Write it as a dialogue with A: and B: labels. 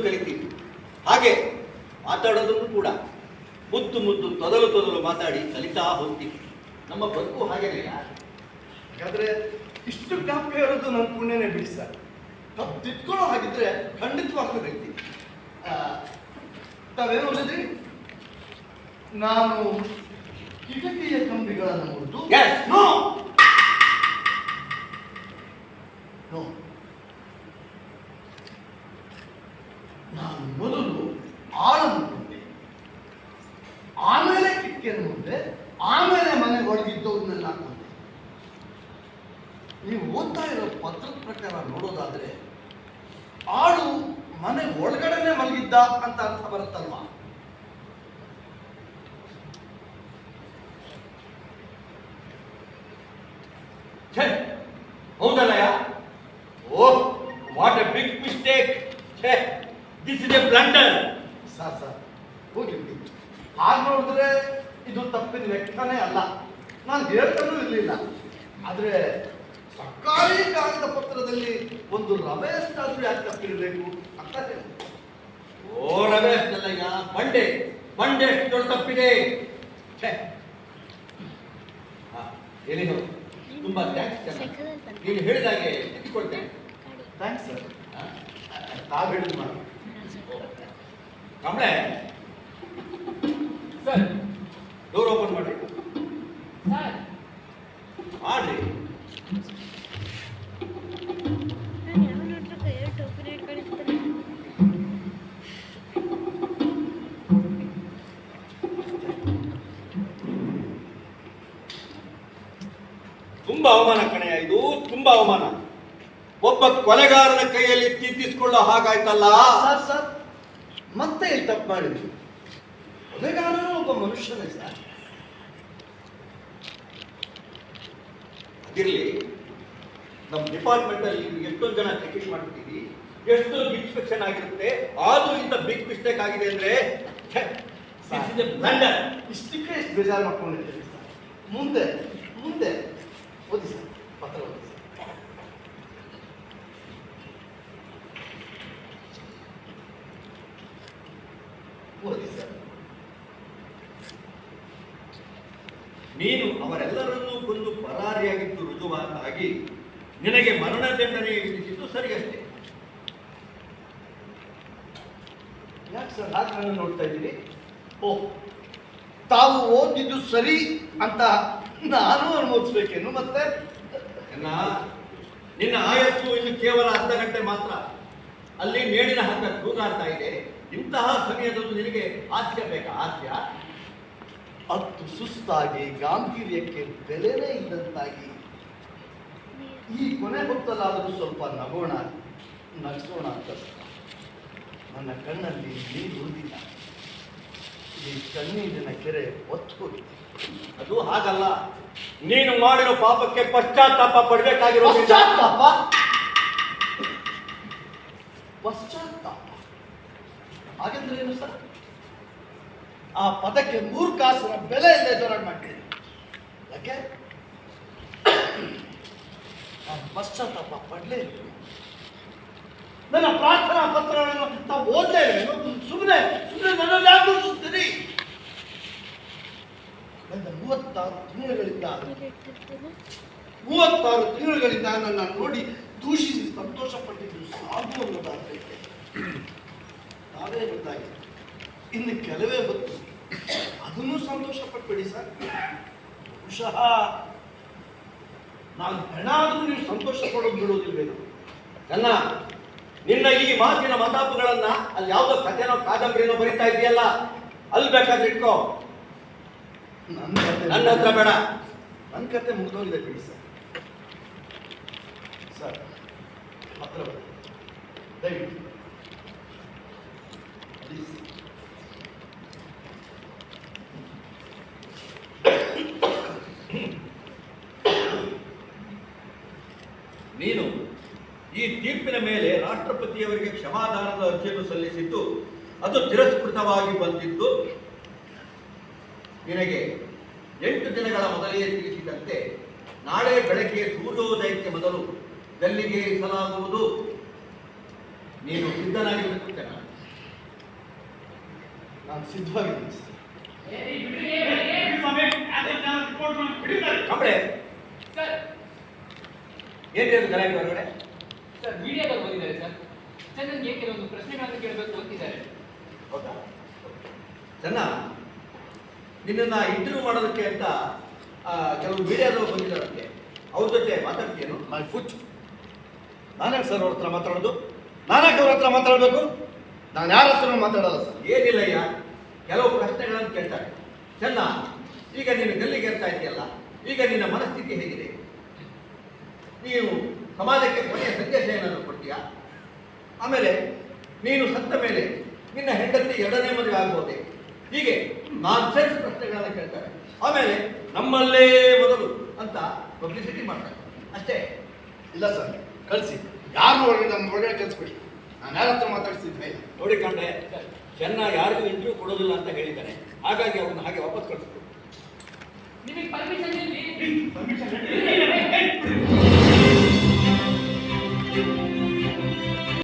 A: ಕಲಿತೀವಿ. ಹಾಗೆ ಮಾತಾಡೋದನ್ನು ಕೂಡ ಮುದ್ದು ಮುದ್ದು ತೊದಲು ಮಾತಾಡಿ ಕಲಿತಾ ಹೋಗ್ತೀವಿ. ನಮ್ಮ ಬದುಕು ಹಾಗೇನೆ.
B: ಹಾಗಾದ್ರೆ ಇಷ್ಟು ಜ್ಞಾಪಕ ಇರೋದು ನನ್ನ ಪುಣ್ಯನೇ ಬಿಡಿ ಸರ್. ತಪ್ಪು ತಿದ್ಕೊಳ್ಳೋ ಹಾಗಿದ್ರೆ ಖಂಡಿತವಾಗ್ಲೂ ಹೇಳ್ತೀನಿ. ತಾವೇನು ಹೇಳಿದ್ರಿ? ನಾನು ಕಿಟಕಿಯ ಕಂಬಿಗಳನ್ನು ಮುರಿದು ನಾನು ಮೊದಲು ಆಳನ್ನು ಕೊಂಡೆ, ಆಮೇಲೆ ಕಿಟಕಿಯನ್ನು ಮುರಿದೆ, ಆಮೇಲೆ ಮನೆಗೆ ಒಳಗಿದ್ದವ್ರನ್ನೆಲ್ಲ ಕೊಂಡೆ. ನೀವು ಓದ್ತಾ ಇರೋ ಪತ್ರದ ಪ್ರಕಾರ ನೋಡೋದಾದ್ರೆ ಆಳು ಮನೆ ಒಳಗಡೆನೆ ಮಲಗಿದ್ದ ಅಂತ ಅರ್ಥ ಬರುತ್ತಲ್ವಾ?
A: ಹೌದಲ್ಲಯ್ಯ? Oh, what a big mistake. This is a blunder.
B: Sir ಹೋಗಿ ಹಾಗೆ ನೋಡಿದ್ರೆ ಇದು ತಪ್ಪಿನ ಲೆಕ್ಕನೇ ಅಲ್ಲ. ನಾನು ಹೇಳ್ತಾನೂ ಇರಲಿಲ್ಲ. ಆದ್ರೆ ಸರ್ಕಾರಿ ಕಾಗದ ಪತ್ರದಲ್ಲಿ ಒಂದು ರವೆ ಅಷ್ಟಾದ್ರೂ ಯಾಕೆ ತಪ್ಪಿರಬೇಕು ಅಂತ ಹೇಳಿ.
A: ಓ, ರವೆ ಅಷ್ಟಲ್ಲಯ್ಯ, ಬಂಡೆ ಎಷ್ಟು ದೊಡ್ಡ ತಪ್ಪಿದೆ. ಏನೇನು ತುಂಬಾ ಥ್ಯಾಂಕ್ಸ್. ನೀನು ಹೇಳಿದಾಗೆ ತಿಳ್ಕೊಳ್ತೇನೆ.
B: Thanks sir. ತಾವು ಹೇಳಿದ್ ಮಾಡಿ
A: ಕಮಲೆ ಸರ್, ಡೋರ್ ಓಪನ್ ಮಾಡಿ ಮಾಡ್ರಿ. ತುಂಬಾ ಅವಮಾನ ಕಣೆಯ, ಇದು ತುಂಬಾ ಅವಮಾನ. ಒಬ್ಬ ಕೊಲೆಗಾರನ ಕೈಯಲ್ಲಿ ತಿದ್ದಿಸ್ಕೊಳ್ಳೋ ಹಾಗಾಯ್ತಲ್ಲ.
B: ಸರ್ ಮತ್ತೆ ಇಲ್ಲಿ ತಪ್ಪು ಮಾಡಿದ್ವಿ. ಕೊಲೆಗಾರನು ಒಬ್ಬ ಮನುಷ್ಯನೇ ಸರ್.
A: ಅದಿರ್ಲಿ, ನಮ್ಮ ಡಿಪಾರ್ಟ್ಮೆಂಟ್ ಅಲ್ಲಿ ಎಷ್ಟೊಂದು ಜನ ಚೆಕಿಂಗ್ ಮಾಡ್ತಿದ್ದೀವಿ, ಎಷ್ಟು ಇನ್ಸ್ಪೆಕ್ಷನ್ ಆಗಿರುತ್ತೆ, ಆದ್ರೂ ಇಂಥ ಬಿಗ್ ಮಿಸ್ಟೇಕ್ ಆಗಿದೆ ಅಂದ್ರೆ
B: ಇಷ್ಟಕ್ಕೆ ಎಷ್ಟು ಬೇಜಾರು ಮಾಡ್ಕೊಂಡಿದ್ದೀವಿ ಸರ್. ಮುಂದೆ ಓದಿ ಸರ್, ಪತ್ರ ಓದಿ ಸರ್. ಓದಿ ಸರ್.
A: ನೀನು ಅವರೆಲ್ಲರನ್ನೂ ಕೊಂದು ಪರಾರಿಯಾಗಿದ್ದು ರುಜುವಾತಾಗಿ ನಿನಗೆ ಮರಣದಂಡನೆ ವಿಧಿಸಿದ್ದು ಸರಿಯಷ್ಟೇ.
B: ಯಾಕೆ ಸರ್ ಹಾಗೆ ನಾನು ನೋಡ್ತಾ ಇದ್ದೀನಿ? ತಾವು ಓದಿದ್ದು ಸರಿ ಅಂತ ನಾನು ಅನುಮೋದಿಸ್ಬೇಕೇನು? ಮತ್ತೆ
A: ನಿನ್ನ ಆಯಸ್ಸು ಇನ್ನು ಕೇವಲ ಅರ್ಧ ಗಂಟೆ ಮಾತ್ರ. ಅಲ್ಲಿ ಮೇಡಿನ ಹಗ್ಗ ತೂಗಾಡ್ತಾ ಇದೆ. ಇಂತಹ ಸಮಯದಲ್ಲೂ ನಿನಗೆ ಹಾಸ್ಯ ಬೇಕಾ? ಹಾಸ್ಯ
B: ಅತ್ತು ಸುಸ್ತಾಗಿ ಗಾಂಭೀರ್ಯಕ್ಕೆ ಬೆಲೆನೇ ಇದ್ದಂತಾಗಿ ಈ ಕೊನೆ ಹೊತ್ತಲ್ಲಾದರೂ ಸ್ವಲ್ಪ ನಗಿಸೋಣ ಅಂತ ನನ್ನ ಕಣ್ಣಲ್ಲಿ ನೀರು ಉಳಿದಿಲ್ಲ. ಈ ಕಣ್ಣೀರಿನ ಕೆರೆ ಒತ್ತು ಹೋಗಿದೆ.
A: ಅದು ಹಾಗಲ್ಲ. ನೀನು ಮಾಡಿರೋ ಪಾಪಕ್ಕೆ ಪಶ್ಚಾತ್ತಾಪ ಪಡಬೇಕಾಗಿರೋ.
B: ಪಶ್ಚಾತ್ತಾಪ ಹಾಗೆಂದ್ರೆ ಏನು ಸರ್? ಆ ಪದಕ್ಕೆ 3 ಕಾಸಿನ ಬೆಲೆ ಇಲ್ಲದೆ ಜೋರಾಗಿ ಮಾಡ್ತೀನಿ. ಯಾಕೆ? ಪಶ್ಚಾತ್ತಾಪ ಪಡಲೇ ಇಲ್ಲ. ನನ್ನ ಪ್ರಾರ್ಥನಾ ಪತ್ರಗಳನ್ನು ನಾವು ಓದಲೇ ಇಲ್ಲ. ಸುಮ್ಮನೆ ನನ್ನಲ್ಲಿ ಯಾಕೆ ಗುರುತಿಸ್ತೀರಿ? ನನ್ನ 36 ತಿಂಗಳುಗಳಿಂದ ನನ್ನ ನೋಡಿ ದೂಷಿಸಿ ಸಂತೋಷ ಪಟ್ಟಿದ್ದು ಸಾಧು ಅನ್ನೋದಾದ್ರೆ ನಾವೇ ಗೊತ್ತಾಗಿದೆ. ಇನ್ನು ಕೆಲವೇ ಹೊತ್ತು ಅದನ್ನು ಸಂತೋಷ ಪಟ್ಬೇಡಿ ಸರ್. ಬಹುಶಃ ನಾನು ಹೆಣಾದರೂ ನೀವು ಸಂತೋಷ ಪಡೋದು ಬಿಡೋದಿಲ್ವೇನು?
A: ನಿನ್ನ ಈ ಮಾತಿನ ಮತಾಪುಗಳನ್ನ ಅಲ್ಲಿ ಯಾವುದೋ ಕಥೆನೋ ಕಾದಂಬರಿನೋ ಬರೀತಾ ಇದೆಯಲ್ಲ, ಅಲ್ಲಿ ಬೇಕಾದ್ರೆ ಇಟ್ಕೋ. ನನ್ನ ಹತ್ರ ಬೇಡ.
B: ನನ್ನ ಕತೆ ಮುಗಿದೋಗಿದೆ ಬಿಡಿ ಸರ್. ಹತ್ರ ದಯವಿಟ್ಟು
A: ನೀನು ಈ ತೀರ್ಪಿನ ಮೇಲೆ ರಾಷ್ಟ್ರಪತಿಯವರಿಗೆ ಕ್ಷಮಾದಾನದ ಅರ್ಜಿಯನ್ನು ಸಲ್ಲಿಸಿದ್ದು ಅದು ತಿರಸ್ಕೃತವಾಗಿ ಬಂದಿದ್ದು ನಿನಗೆ 8 ದಿನಗಳ ಮೊದಲೇ ತಿಳಿಸಿದಂತೆ ನಾಳೆ ಬೆಳಗ್ಗೆ ಸೂರ್ಯೋದಯಕ್ಕೆ ಮೊದಲು ಗಲ್ಲಿಗೆ ಇರಿಸಲಾಗುವುದು. ನೀನು ಸಿದ್ಧನಾಗಿರಬೇಕು ಚೆನ್ನ.
B: ನಾನು ಸಿದ್ಧವಾಗಿದ್ದೀನಿ ಸರ್.
A: ಕಂಬಳೆ
C: ಸರ್
A: ಏನ್ರಿ ಅದು ಗಲಾಟೆ ಹೊರಗಡೆ?
C: ಸರ್ ಮೀಡಿಯಾದಲ್ಲಿ ಬಂದಿದ್ದಾರೆ ಸರ್. ಚಂದನ್ಗೆ ಕೆಲವೊಂದು ಪ್ರಶ್ನೆಗಳನ್ನು ಕೇಳಬೇಕು ಅಂತಿದ್ದಾರೆ.
A: ಹೌದಾ? ಚೆನ್ನ, ನಿನ್ನನ್ನ ಇಂಟರ್ವ್ಯೂ ಮಾಡೋದಕ್ಕೆ ಅಂತ ಕೆಲವು ಮೀಡಿಯಾದವರು ಬಂದಿದ್ದಾರಂತೆ. ಅವ್ರ ಜೊತೆ ಮಾತಾಡ್ತೀಯೇನು?
B: My foot. ನಾನೇ ಸರ್ ಅವ್ರ ಹತ್ರ ಮಾತಾಡೋದು? ನಾನ್ಯಾಕೆ ಅವ್ರ ಹತ್ರ ಮಾತಾಡಬೇಕು? ನಾನು ಯಾರ ಹತ್ರ ಮಾತಾಡಲ್ಲ ಸರ್.
A: ಏನಿಲ್ಲಯ್ಯ, ಕೆಲವು ಪ್ರಶ್ನೆಗಳನ್ನು ಕೇಳ್ತಾರೆ. ಚೆನ್ನ, ಈಗ ನೀನು ಗಲ್ಲಿಗೇರ್ತಾ ಇದೆಯಲ್ಲ, ಈಗ ನಿನ್ನ ಮನಸ್ಥಿತಿ ಹೇಗಿದೆ? ನೀನು ಸಮಾಜಕ್ಕೆ ಕೊನೆಯ ಸಂದೇಶ ಏನಾದರೂ ಕೊಡ್ತೀಯಾ? ಆಮೇಲೆ ನೀನು ಸತ್ತ ಮೇಲೆ ನಿನ್ನ ಹೆಂಡತಿ ಎರಡನೇ ಮದುವೆ ಆಗ್ಬೋದೆ? ಹೀಗೆ ನಾನ್ಸೆನ್ಸ್ ಪ್ರಶ್ನೆಗಳನ್ನು ಕೇಳ್ತಾರೆ. ಆಮೇಲೆ ನಮ್ಮಲ್ಲೇ ಮೊದಲು ಅಂತ ಪಬ್ಲಿಸಿಟಿ ಮಾಡ್ತಾರೆ. ಅಷ್ಟೇ.
B: ಇಲ್ಲ ಸರ್, ಕಳಿಸಿ. ಯಾರನ್ನೂ ಒಳಗಡೆ ಕಳಿಸ್ಬಿಡಿ. ನಾನು ಯಾರ ಹತ್ರ ಮಾತಾಡ್ಸಿದ್ದೆ
A: ನೋಡಿ ಕಂಡ್ರೆ, ಚೆನ್ನ ಯಾರಿಗೂ ಇಂಟರ್ವ್ಯೂ ಕೊಡೋದಿಲ್ಲ ಅಂತ ಹೇಳಿದ್ದಾನೆ. ಹಾಗಾಗಿ ಅವನ್ನ ಹಾಗೆ ವಾಪಸ್ ಕಳಿಸ್ಬೇಕು.
C: ನಿಮಗೆ ಪರ್ಮಿಷನ್ ಎಲ್ಲಿ?